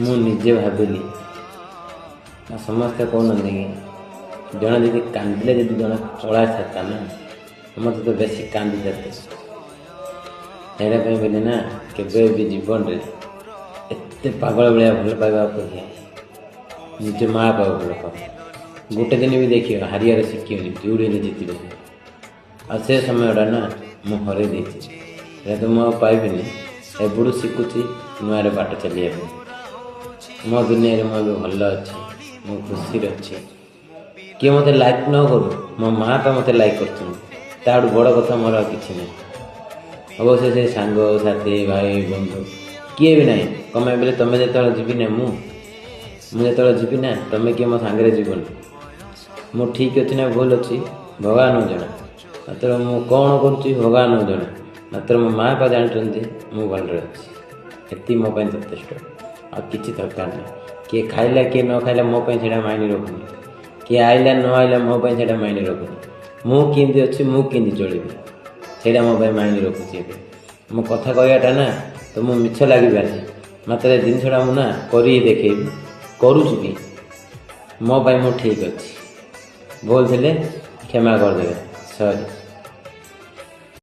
ମୁଁ ନିଜେ ଭାବିଲି ସମସ୍ତେ କହୁନାହାନ୍ତି କି ଜଣେ ଯଦି କାନ୍ଦିଲେ ଯଦି ଜଣେ ଚଳାଇ ଥାତା ନା ମୋତେ ତ ବେଶୀ କାନ୍ଦି ଥାତେ। ସେଇଟା ପାଇଁ ବୋଲି ନା କେବେ ବି ଜୀବନରେ ଏତେ ପାଗଳ ଭଳିଆ ଭଲ ପାଇବା ଅପେକ୍ଷା ନିଜ ମା ପାଗ ଭଲ ପାଉ। ଗୋଟେ ଦିନ ବି ଦେଖିବ ହାରିବାରେ ଶିଖିବନି, ଯେଉଁଠି ହେଲେ ଜିତିବ। ଆଉ ସେ ସମୟଟା ନା ମୁଁ ହରେଇ ଦେଇଛି, ସେଇଟା ତ ମୁଁ ଆଉ ପାଇବିନି। ଏବେଠୁ ଶିଖୁଛି ନୂଆରେ ବାଟ ଚାଲିବା ପାଇଁ। ମୋ ଦୁନିଆରେ ମୁଁ ଏବେ ଭଲ ଅଛି, ମୁଁ ଖୁସିରେ ଅଛି। କିଏ ମୋତେ ଲାଇକ୍ ନ କରୁ, ମୋ ମା ବାପା ମୋତେ ଲାଇକ୍ କରୁଛନ୍ତି, ତାଠୁ ବଡ଼ କଥା ମୋର ଆଉ କିଛି ନାହିଁ। ଅବଶ୍ୟ ସେ ସାଙ୍ଗ ସାଥି ଭାଇ ବନ୍ଧୁ କିଏ ବି ନାହିଁ। କ'ଣ ପାଇଁ ବୋଲେ ତୁମେ ଯେତେବେଳେ ଯିବି ନା ମୁଁ ଯେତେବେଳେ ଯିବି ନା ତୁମେ କିଏ ମୋ ସାଙ୍ଗରେ ଯିବନି। ମୁଁ ଠିକ୍ ଅଛି ନା ଭୁଲ ଅଛି ଭଗବାନଙ୍କୁ ଜଣା, ମାତ୍ର ମୁଁ କ'ଣ କରୁଛି ଭଗବାନଙ୍କୁ ଜଣା। ମାତ୍ର ମୋ ମା ବାପା ଜାଣିଛନ୍ତି ମୁଁ ଭଲରେ ଅଛି। ଏତିକି ମୋ ପାଇଁ ଯଥେଷ୍ଟ, ଆଉ କିଛି ଦରକାର ନାହିଁ। କିଏ ଖାଇଲା କିଏ ନ ଖାଇଲା ମୋ ପାଇଁ ସେଇଟା ମାଇନେ ରଖୁନି। କିଏ ଆଇଲା ନ ଆଇଲା ମୋ ପାଇଁ ସେଇଟା ମାଇନେ ରଖୁନି। ମୁଁ କେମିତି ଅଛି, ମୁଁ କେମିତି ଚଳିବି, ସେଇଟା ମୋ ପାଇଁ ମାଇନେ ରଖୁଛି। ଏବେ ମୋ କଥା କହିବାଟା ନା ତ ମୁଁ ମିଛ ଲାଗିପାରେ, ମାତ୍ର ଏ ଜିନିଷଟା ମୁଁ ନା କରିକି ଦେଖେଇବି, କରୁଛି ବି। ମୋ ପାଇଁ ମୁଁ ଠିକ୍ ଅଛି। ଭୁଲ ଥିଲେ କ୍ଷମା କରିଦେବେ, ସରି।